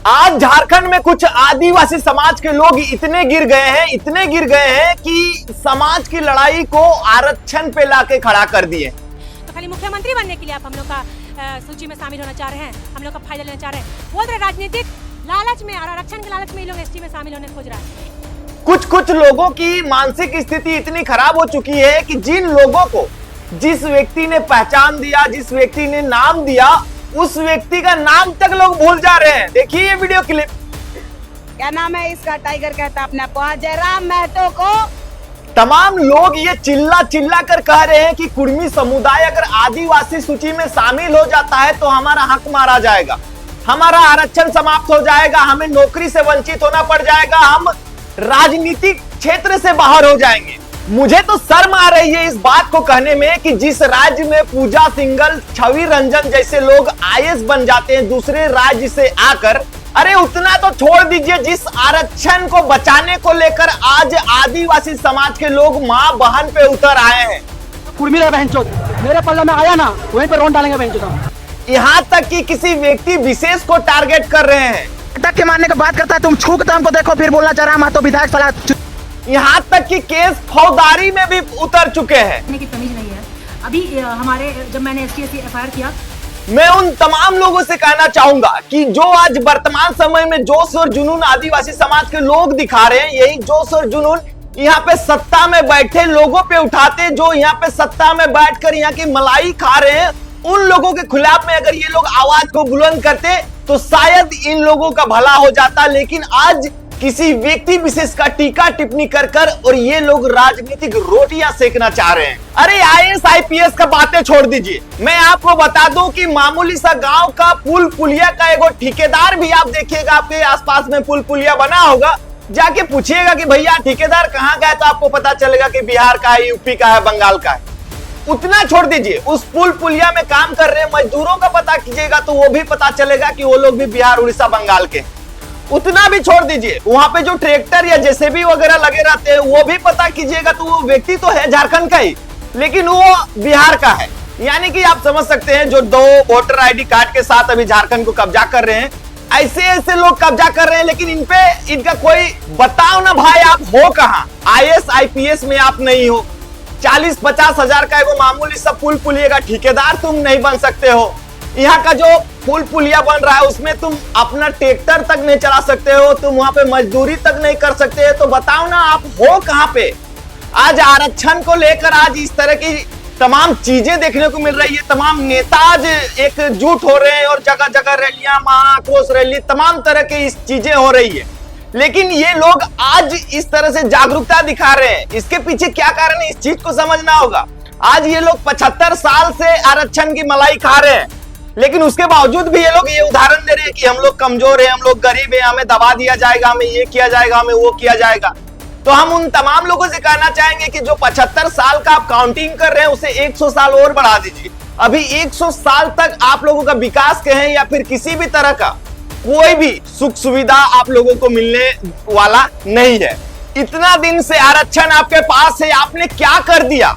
आज झारखंड में कुछ आदिवासी समाज के लोग इतने गिर गए हैं कि समाज की लड़ाई को आरक्षण पे लाके खड़ा कर दिए। तो खाली मुख्यमंत्री बनने के लिए आप हम लोग का सूची में शामिल होना चाह रहे हैं, हम लोग का फायदा लेना चाह रहे हैं। बोल रहे राजनीतिक लालच में और आरक्षण के लालच में ये लोग एसटी में शामिल होने खोज रहा है। कुछ लोगों की मानसिक स्थिति इतनी खराब हो चुकी है कि जिन लोगों को जिस व्यक्ति ने पहचान दिया, जिस व्यक्ति ने नाम दिया, उस व्यक्ति का नाम तक लोग भूल जा रहे हैं। देखिए ये वीडियो क्लिप। क्या नाम है इसका? टाइगर कहता अपने आप को। जयराम महतो को तमाम लोग ये चिल्ला कर कह रहे हैं कि कुर्मी समुदाय अगर आदिवासी सूची में शामिल हो जाता है तो हमारा हक मारा जाएगा, हमारा आरक्षण समाप्त हो जाएगा, हमें नौकरी से वंचित होना पड़ जाएगा, हम राजनीतिक क्षेत्र से बाहर हो जाएंगे। मुझे तो शर्म आ रही है इस बात को कहने में कि जिस राज्य में पूजा सिंघल, छवि रंजन जैसे लोग आईएएस बन जाते हैं दूसरे राज्य से आकर, अरे उतना तो छोड़ दीजिए, जिस आरक्षण को बचाने को लेकर आज आदिवासी समाज के लोग मां बहन पे उतर आए हैं। कुर्मी रहे बहनचोद, मेरे पल्ले में आया ना वहीं पे रोन डालेंगे बहनचोद। यहाँ तक कि किसी व्यक्ति विशेष को टारगेट कर रहे हैं। तक के मारने की बात करता है, तुम छू के हमको देखो फिर बोलना चाह रहा तो विधायक सलाह। यहाँ तक कि केस फौजदारी में भी उतर चुके हैं। की तमीज नहीं है। अभी हमारे जब मैंने एसटी एफआईआर किया, मैं उन तमाम लोगों से कहना चाहूंगा कि जो आज वर्तमान समय में जोश और जुनून आदिवासी समाज के लोग दिखा रहे हैं, यही जोश और जुनून यहाँ पे सत्ता में बैठे लोगों पे उठाते, जो यहाँ पे सत्ता में बैठकर यहाँ की मलाई खा रहे हैं, उन लोगों के खिलाफ में अगर ये लोग आवाज को बुलंद करते तो शायद इन लोगों का भला हो जाता। लेकिन आज किसी व्यक्ति विशेष का टीका टिप्पणी कर और ये लोग राजनीतिक रोटियां सेकना चाह रहे हैं। अरे आईएएस आईपीएस का बातें छोड़ दीजिए, मैं आपको बता दूं कि मामूली सा गांव का पुल पुलिया का एगो ठेकेदार भी आप देखिएगा, आपके आसपास में पुल पुलिया बना होगा, जाके पूछिएगा कि भैया ठेकेदार कहाँ का है, तो आपको पता चलेगा कि बिहार का है, यूपी का है, बंगाल का है। उतना छोड़ दीजिए, उस पुल पुलिया में काम कर रहे मजदूरों का पता कीजिएगा तो वो भी पता चलेगा कि वो लोग भी बिहार, उड़ीसा, बंगाल के। उतना भी छोड़ दीजिए, वहां पे जो ट्रैक्टर या जेसीबी वगैरह लगे रहते हैं वो भी पता कीजिएगा तो वो व्यक्ति तो है झारखंड का ही, लेकिन वो बिहार का है। यानी कि आप समझ सकते हैं जो 2 वोटर आईडी कार्ड के साथ अभी झारखंड को कब्जा कर रहे हैं, ऐसे लोग कब्जा कर रहे हैं। लेकिन इनका कोई बताओ ना भाई, आप हो कहाँ? आईएएस आईपीएस में आप नहीं हो, 40-50 हजार का एगो मामूली सब पुल पुलिया का ठेकेदार तुम नहीं बन सकते हो। यहाँ का जो पुल पुलिया बन रहा है उसमें तुम अपना ट्रैक्टर तक नहीं चला सकते हो, तुम वहां पे मजदूरी तक नहीं कर सकते, तो बताओ ना आप हो कहाँ पे? आज आरक्षण को लेकर आज इस तरह की तमाम चीजें देखने को मिल रही है। तमाम नेता आज एकजुट हो रहे हैं और जगह जगह रैलियां, महाआक्रोश रैली, तमाम तरह की इस चीजें हो रही है। लेकिन ये लोग आज इस तरह से जागरूकता दिखा रहे हैं, इसके पीछे क्या कारण है इस चीज को समझना होगा। आज ये लोग 75 साल से आरक्षण की मलाई खा रहे हैं, लेकिन उसके बावजूद भी ये लोग ये उदाहरण दे रहे हैं कि हम लोग कमजोर हैं, हम लोग गरीब हैं, हमें दबा दिया जाएगा, हमें ये किया जाएगा, हमें वो किया जाएगा। तो हम उन तमाम लोगों से कहना चाहेंगे कि जो 75 साल का आप काउंटिंग कर रहे हैं उसे 100 साल और बढ़ा दीजिए। अभी 100 साल तक आप लोगों का विकास कहें या फिर किसी भी तरह का कोई भी सुख सुविधा आप लोगों को मिलने वाला नहीं है। इतना दिन से आरक्षण आपके पास है, आपने क्या कर दिया?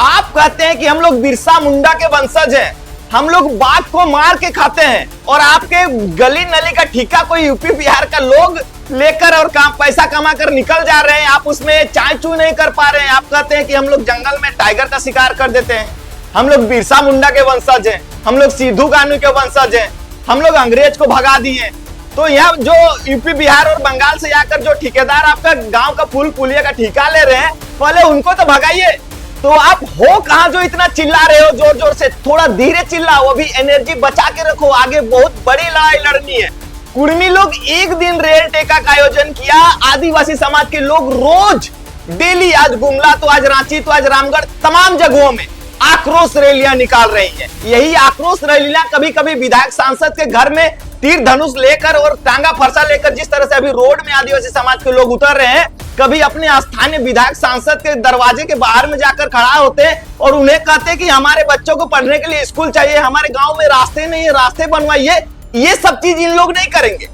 आप कहते हैं कि हम लोग बिरसा मुंडा के वंशज हैं, हम लोग बाघ को मार के खाते हैं, और आपके गली नली का ठेका कोई यूपी बिहार का लोग लेकर और पैसा कमा कर निकल जा रहे हैं, आप उसमें चाय चू नहीं कर पा रहे हैं। आप कहते हैं कि हम लोग जंगल में टाइगर का शिकार कर देते हैं, हम लोग बिरसा मुंडा के वंशज हैं, हम लोग सिद्धू कान्हू के वंशज हैं, हम लोग अंग्रेज को भगा दिए। तो यह जो यूपी बिहार और बंगाल से आकर जो ठेकेदार आपका गांव का पुल पुलिया का ठेका ले रहे हैं, पहले उनको तो भगाइए। तो आप हो कहां जो इतना चिल्ला रहे हो जोर जोर से? थोड़ा धीरे चिल्ला, वो भी एनर्जी बचा के रखो, आगे बहुत बड़ी लड़ाई लड़नी है। कुर्मी लोग एक दिन रेल टेका का आयोजन किया, आदिवासी समाज के लोग रोज डेली, आज गुमला तो आज रांची तो आज रामगढ़, तमाम जगहों में आक्रोश रैलियां निकाल रही है। यही आक्रोश रैलियां कभी कभी विधायक सांसद के घर में तीर धनुष लेकर और टांगा फरसा लेकर, जिस तरह से अभी रोड में आदिवासी समाज के लोग उतर रहे हैं, कभी अपने स्थानीय विधायक सांसद के दरवाजे के बाहर में जाकर खड़ा होते हैं और उन्हें कहते हैं कि हमारे बच्चों को पढ़ने के लिए स्कूल चाहिए, हमारे गांव में रास्ते नहीं है, रास्ते बनवाइए। ये सब चीज इन लोग नहीं करेंगे।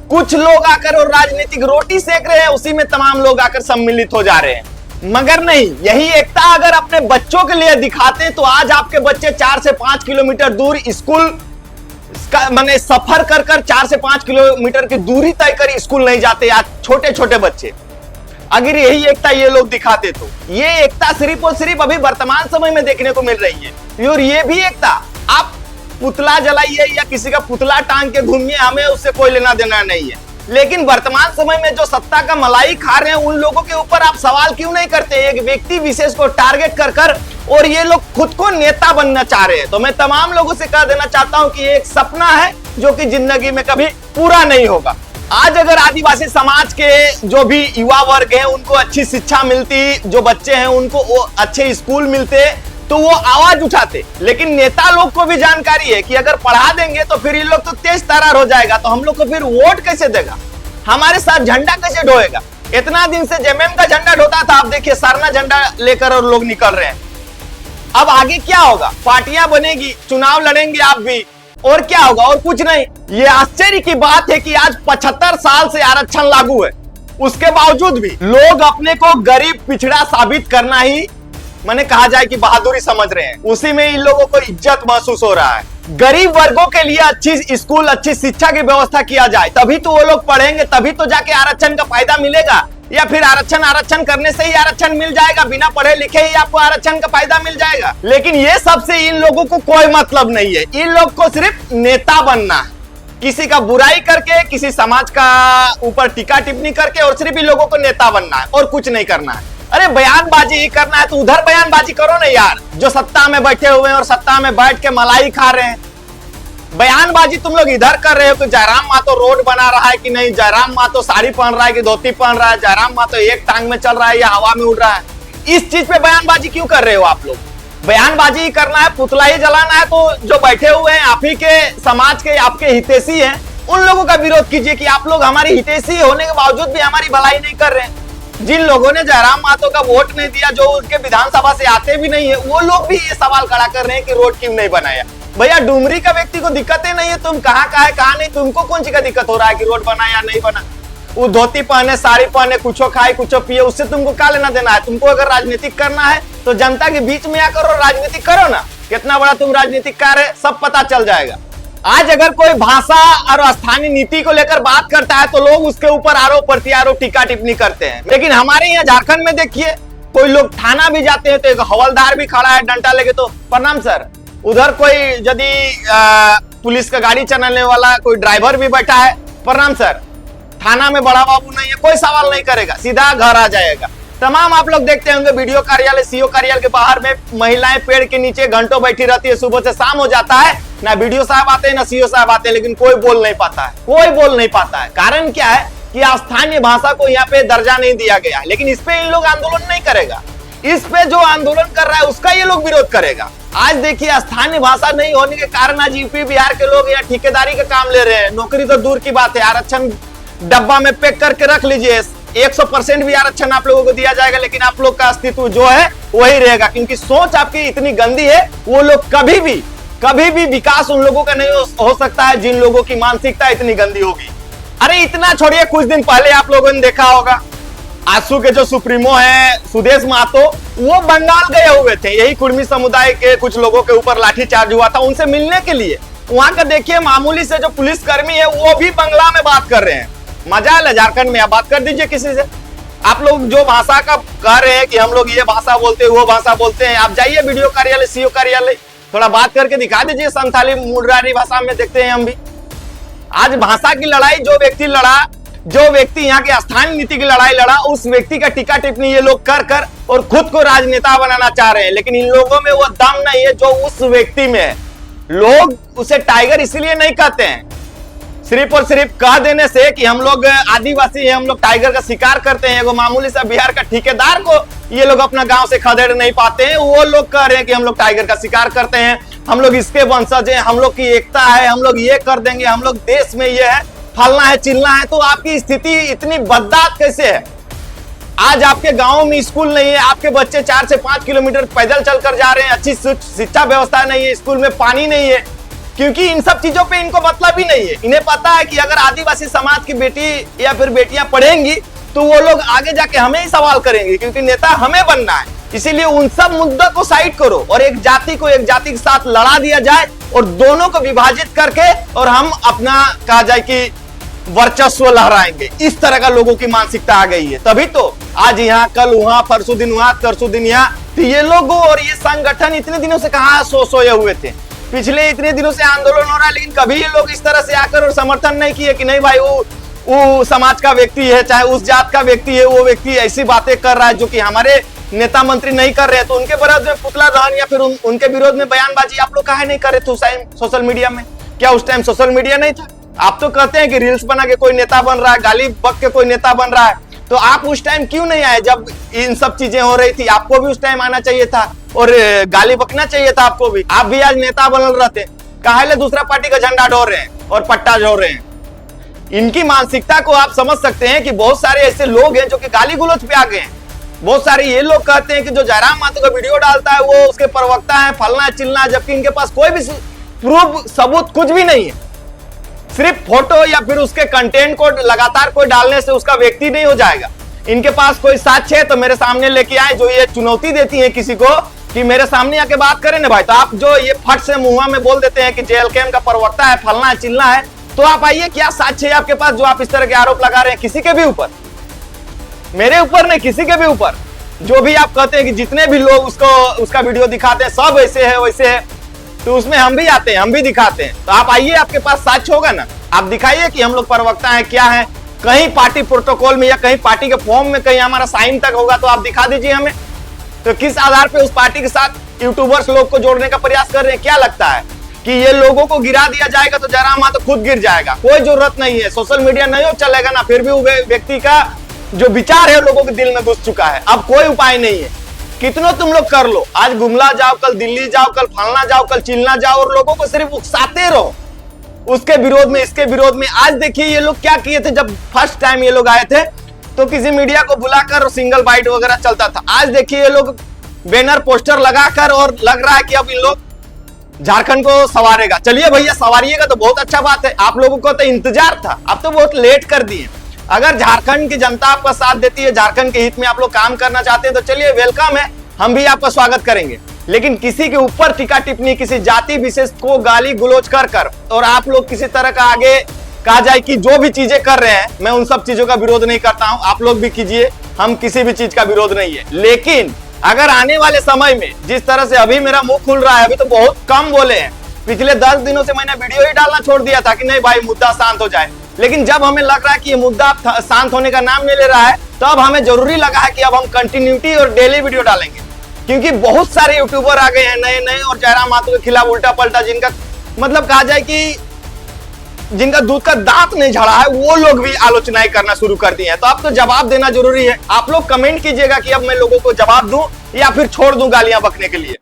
कुछ लोग आकर और राजनीतिक रोटी सेक रहे हैं, उसी में तमाम लोग आकर सम्मिलित हो जा रहे हैं। मगर नहीं, यही एकता अगर अपने बच्चों के लिए दिखाते तो आज आपके बच्चे 4 से 5 किलोमीटर दूर स्कूल माने सफर कर कर 4 से 5 किलोमीटर की दूरी तय कर स्कूल नहीं जाते आज छोटे छोटे बच्चे। अगर यही एकता ये लोग दिखाते तो ये एकता सिर्फ और सिर्फ अभी वर्तमान समय में देखने को मिल रही है। और ये भी एकता, आप पुतला जलाइए या किसी का पुतला टांग के घूमिए, हमें उससे कोई लेना देना नहीं है। लेकिन वर्तमान समय में जो सत्ता का मलाई खा रहे हैं उन लोगों के ऊपर आप सवाल क्यों नहीं करते? एक व्यक्ति विशेष को टारगेट कर कर, और ये लोग खुद को नेता बनना चाह रहे हैं। तो मैं तमाम लोगों से कह देना चाहता हूं कि ये एक सपना है जो कि जिंदगी में कभी पूरा नहीं होगा। आज अगर आदिवासी समाज के जो भी युवा वर्ग हैं उनको अच्छी शिक्षा मिलती, जो बच्चे हैं उनको वो अच्छे स्कूल मिलते, तो वो आवाज उठाते। लेकिन नेता लोग को भी जानकारी है कि अगर पढ़ा देंगे तो फिर ये लोग तो तेज तरार हो जाएगा, तो हम लोग को फिर वोट कैसे देगा, हमारे साथ झंडा कैसे ढोएगा। इतना दिन से जेएमएम का झंडा ढोता था, आप देखिए सरना झंडा लेकर और लोग निकल रहे हैं। अब आगे क्या होगा? पार्टियां बनेगी, चुनाव लड़ेंगे आप भी, और क्या होगा? और कुछ नहीं। ये आश्चर्य की बात है कि आज 75 साल से आरक्षण लागू है, उसके बावजूद भी लोग अपने को गरीब पिछड़ा साबित करना ही मैंने कहा जाए कि बहादुरी समझ रहे हैं। उसी में इन लोगों को इज्जत महसूस हो रहा है। गरीब वर्गों के लिए अच्छी स्कूल, अच्छी शिक्षा की व्यवस्था किया जाए, तभी तो वो लोग पढ़ेंगे, तभी तो जाके आरक्षण का फायदा मिलेगा। या फिर आरक्षण करने से ही आरक्षण मिल जाएगा, बिना पढ़े लिखे ही आपको आरक्षण का फायदा मिल जाएगा। लेकिन ये सबसे इन लोगों को कोई मतलब नहीं है। इन लोग को सिर्फ नेता बनना है, किसी का बुराई करके, किसी समाज का ऊपर टीका टिप्पणी करके, और सिर्फ इन लोगों को नेता बनना है और कुछ नहीं करना है। अरे बयानबाजी ही करना है तो उधर बयानबाजी करो ना यार, जो सत्ता में बैठे हुए हैं और सत्ता में बैठ के मलाई खा रहे हैं। बयानबाजी तुम लोग इधर कर रहे हो कि जयराम मातो रोड बना रहा है कि नहीं, जयराम मातो साड़ी पहन रहा है कि धोती पहन रहा है, जयराम मातो एक टांग में चल रहा है या हवा में उड़ रहा है। इस चीज पे बयानबाजी क्यों कर रहे हो आप लोग? बयानबाजी ही करना है, पुतला ही जलाना है, तो जो बैठे हुए हैं आप ही के समाज के, आपके हितैषी हैं, उन लोगों का विरोध कीजिए कि आप लोग हमारी हितैषी होने के बावजूद भी हमारी भलाई नहीं कर रहे हैं। जिन लोगों ने जयराम मातो का वोट नहीं दिया, जो उनके विधानसभा से आते भी नहीं है, वो लोग भी ये सवाल खड़ा कर रहे हैं कि रोड क्यों नहीं बनाया। भैया डुमरी का व्यक्ति को दिक्कत ही नहीं है, तुम कहाँ का है कहाँ नहीं, तुमको कौन सी का दिक्कत हो रहा है कि रोड बना या नहीं बना? वो धोती पहने, साड़ी पहने, कुछ खाए कुछ पिए, उससे तुमको क्या लेना देना है? तुमको अगर राजनीतिक करना है तो जनता के बीच में आकर और राजनीतिक करो ना। कितना बड़ा तुम राजनीतिककार है सब पता चल जाएगा। आज अगर कोई भाषा और स्थानीय नीति को लेकर बात करता है तो लोग उसके ऊपर आरोप प्रत्यारोप, टीका टिप्पणी करते हैं। लेकिन हमारे यहाँ झारखंड में देखिए, कोई लोग थाना भी जाते हैं तो एक हवलदार भी खड़ा है डंडा लेके, तो प्रणाम सर। उधर कोई यदि पुलिस का गाड़ी चलाने वाला कोई ड्राइवर भी बैठा है, प्रणाम सर। थाना में बड़ा बाबू नहीं है, कोई सवाल नहीं करेगा, सीधा घर आ जाएगा। तमाम आप लोग देखते होंगे वीडियो कार्यालय, सीओ कार्यालय के बाहर में महिलाएं पेड़ के नीचे घंटों बैठी रहती है, सुबह से शाम हो जाता है, ना वीडियो साहब आते हैं ना सीओ साहब आते हैं, लेकिन कोई बोल नहीं पाता है, कोई बोल नहीं पाता है। कारण क्या है कि स्थानीय भाषा को यहाँ पे दर्जा नहीं दिया गया है। लेकिन इस पे इन लोग आंदोलन नहीं करेगा, इस पे जो आंदोलन कर रहा है उसका ये लोग विरोध करेगा। आज देखिए स्थानीय भाषा नहीं होने के कारण आज यूपी बिहार के लोग यहाँ ठेकेदारी का काम ले रहे हैं। नौकरी तो दूर की बात है, आरक्षण डब्बा में पैक करके रख लीजिए, 100% भी आरक्षण आप लोगों को दिया जाएगा, लेकिन आप लोग का अस्तित्व जो है वही रहेगा। क्योंकि सोच आपकी इतनी गंदी है, वो लोग कभी भी विकास उन लोगों का नहीं हो सकता है जिन लोगों की मानसिकता इतनी गंदी होगी। अरे इतना छोड़िए, कुछ दिन पहले आप लोगों ने देखा होगा आसू के जो सुप्रीमो है सुदेश महतो, वो बंगाल गए हुए थे, यही कुर्मी समुदाय के कुछ लोगों के ऊपर लाठीचार्ज हुआ था, उनसे मिलने के लिए। वहां का देखिए मामूली से जो पुलिसकर्मी है वो भी बंगला में बात कर रहे हैं। मजा है झारखंड में, आप बात कर दीजिए किसी से। आप लोग जो भाषा का कह रहे हैं कि हम लोग ये भाषा बोलते हैं वो भाषा बोलते हैं, आप जाइए वीडियो कार्यालय, सीओ कार्यालय, थोड़ा बात करके दिखा दीजिए संथाली मुंडारी भाषा में, देखते हैं हम भी। आज भाषा की लड़ाई जो व्यक्ति यहाँ के स्थानीय नीति की लड़ाई लड़ा, उस व्यक्ति का टीका टिप्पणी ये लोग कर और खुद को राजनेता बनाना चाह रहे हैं। लेकिन इन लोगों में वो दम नहीं है जो उस व्यक्ति में है। लोग उसे टाइगर इसलिए नहीं कहते हैं, सिर्फ और सिर्फ कह देने से कि हम लोग आदिवासी हैं, हम लोग टाइगर का शिकार करते हैं। वो मामूली सा बिहार का ठेकेदार को ये लोग अपना गांव से खदेड़ नहीं पाते हैं, वो लोग कह रहे हैं कि हम लोग टाइगर का शिकार करते हैं, हम लोग इसके वंशज हैं, हम लोग की एकता है, हम लोग ये कर देंगे, हम लोग देश में ये है, फलना है चिलना है। तो आपकी स्थिति इतनी बददात कैसे है? आज आपके गांव में स्कूल नहीं है, आपके बच्चे 4 से 5 किलोमीटर पैदल चलकर जा रहे हैं, अच्छी शिक्षा व्यवस्था नहीं है, स्कूल में पानी नहीं है, क्योंकि इन सब चीजों पे इनको मतलब ही नहीं है। इन्हें पता है कि अगर आदिवासी समाज की बेटी या फिर बेटियां पढ़ेंगी तो वो लोग आगे जाके हमें ही सवाल करेंगे, क्योंकि नेता हमें बनना है। इसीलिए उन सब मुद्दों को साइड करो और एक जाति को एक जाति के साथ लड़ा दिया जाए, और दोनों को विभाजित करके और हम अपना कहा जाए कि वर्चस्व लहराएंगे। इस तरह का लोगों की मानसिकता आ गई है। तभी तो आज यहाँ, कल वहां, परसों दिन वहां, तरसों दिन यहाँ। तो ये लोग और ये संगठन इतने दिनों से कहां सोए हुए थे। पिछले इतने दिनों से आंदोलन हो रहा है, लेकिन कभी ये लोग इस तरह से आकर और समर्थन नहीं किए कि नहीं भाई वो समाज का व्यक्ति है, चाहे उस जात का व्यक्ति है, वो व्यक्ति ऐसी बातें कर रहा है जो कि हमारे नेता मंत्री नहीं कर रहे हैं, तो उनके विरोध में पुतला दहन या फिर उनके विरोध में बयानबाजी आप लोग काहे नहीं कर रहे थे उस टाइम सोशल मीडिया में? क्या उस टाइम सोशल मीडिया नहीं था? आप तो कहते हैं कि रील्स बना के कोई नेता बन रहा है, गाली बक के कोई नेता बन रहा है, तो आप उस टाइम क्यों नहीं आए जब इन सब चीजें हो रही थी? आपको भी उस टाइम आना चाहिए था और गाली बकना चाहिए था आपको भी। आप भी आज नेता बन रहते, काहे दूसरा पार्टी का झंडा ढोर रहे हैं और पट्टा ढोर रहे हैं? इनकी मानसिकता को आप समझ सकते हैं कि बहुत सारे ऐसे लोग हैं जो कि गाली गलौज पे आ गए हैं। बहुत सारे ये लोग कहते हैं कि जो जयराम महतो का वीडियो डालता है वो उसके प्रवक्ता है, फलना है, चिलना है, जबकि इनके पास कोई भी प्रूफ सबूत कुछ भी नहीं है। सिर्फ फोटो या फिर उसके कंटेंट को लगातार कोई डालने से उसका व्यक्ति नहीं हो जाएगा। इनके पास कोई साक्ष्य है तो मेरे सामने लेके आए। जो ये चुनौती देती है किसी को कि मेरे सामने आके बात करें ना भाई, तो आप जो ये फट से मुंह में बोल देते हैं कि जेएलकेएम का प्रवक्ता है, फलना है, चिलना है, तो आप आइए, क्या साक्ष्य है आपके पास जो आप इस तरह के आरोप लगा रहे हैं किसी के भी ऊपर? मेरे ऊपर नहीं, किसी के भी ऊपर। जो भी आप कहते हैं कि जितने भी लोग उसका वीडियो दिखाते हैं सब ऐसे है वैसे है, तो उसमें हम भी आते हैं, हम भी दिखाते हैं। तो आप आइए, आपके पास साक्ष्य होगा ना, आप दिखाइए कि हम लोग प्रवक्ता हैं, क्या है, कहीं पार्टी प्रोटोकॉल में या कहीं पार्टी के फॉर्म में कहीं हमारा साइन तक होगा तो आप दिखा दीजिए हमें। तो किस आधार पे उस पार्टी के साथ यूट्यूबर्स लोग को जोड़ने का प्रयास कर रहे हैं? क्या लगता है कि ये लोगों को गिरा दिया जाएगा तो जयराम महतो खुद गिर जाएगा? कोई जरूरत नहीं है, सोशल मीडिया नहीं चलेगा ना, फिर भी वो व्यक्ति का जो विचार है लोगों के दिल में घुस चुका है। अब कोई उपाय नहीं है, कितनों तुम लोग कर लो, आज गुमला जाओ, कल दिल्ली जाओ, कल फलना जाओ, कल चिलना जाओ और लोगों को सिर्फ उकसाते रहो उसके विरोध में, इसके विरोध में। आज देखिए ये लोग क्या किए थे, जब फर्स्ट टाइम ये लोग आए थे तो किसी मीडिया को बुलाकर सिंगल बाइट वगैरह चलता था। आज देखिए ये लोग बैनर पोस्टर लगाकर और लग रहा है कि अब इन लोग झारखंड को संवारेगा। चलिए भैया, संवारिएगा तो बहुत अच्छा बात है, आप लोगों को तो इंतजार था, अब तो बहुत लेट कर दिए। अगर झारखंड की जनता आपका साथ देती है, झारखंड के हित में आप लोग काम करना चाहते हैं तो चलिए वेलकम है, हम भी आपका स्वागत करेंगे। लेकिन किसी के ऊपर टीका टिप्पणी, किसी जाति विशेष को गाली गुलोच कर और आप लोग किसी तरह का आगे कहा जाए कि जो भी चीजें कर रहे हैं, मैं उन सब चीजों का विरोध नहीं करता हूं, आप लोग भी कीजिए, हम किसी भी चीज का विरोध नहीं है। लेकिन अगर आने वाले समय में जिस तरह से अभी मेरा मुंह खुल रहा है, अभी तो बहुत कम बोले हैं, पिछले 10 दिनों से मैंने वीडियो ही डालना छोड़ दिया था कि नहीं भाई मुद्दा शांत हो जाए। लेकिन जब हमें लग रहा है कि ये मुद्दा शांत होने का नाम नहीं ले रहा है, तब हमें जरूरी लगा है कि अब हम कंटिन्यूटी और डेली वीडियो डालेंगे, क्योंकि बहुत सारे यूट्यूबर आ गए हैं नए और जयराम महतो के खिलाफ उल्टा पलटा, जिनका मतलब कहा जाए कि जिनका दूध का दांत नहीं झड़ा है, वो लोग भी आलोचनाएं करना शुरू कर दिए हैं। तो अब तो जवाब देना जरूरी है। आप लोग कमेंट कीजिएगा कि अब मैं लोगों को जवाब दूं या फिर छोड़ दूं गालियां बकने के लिए।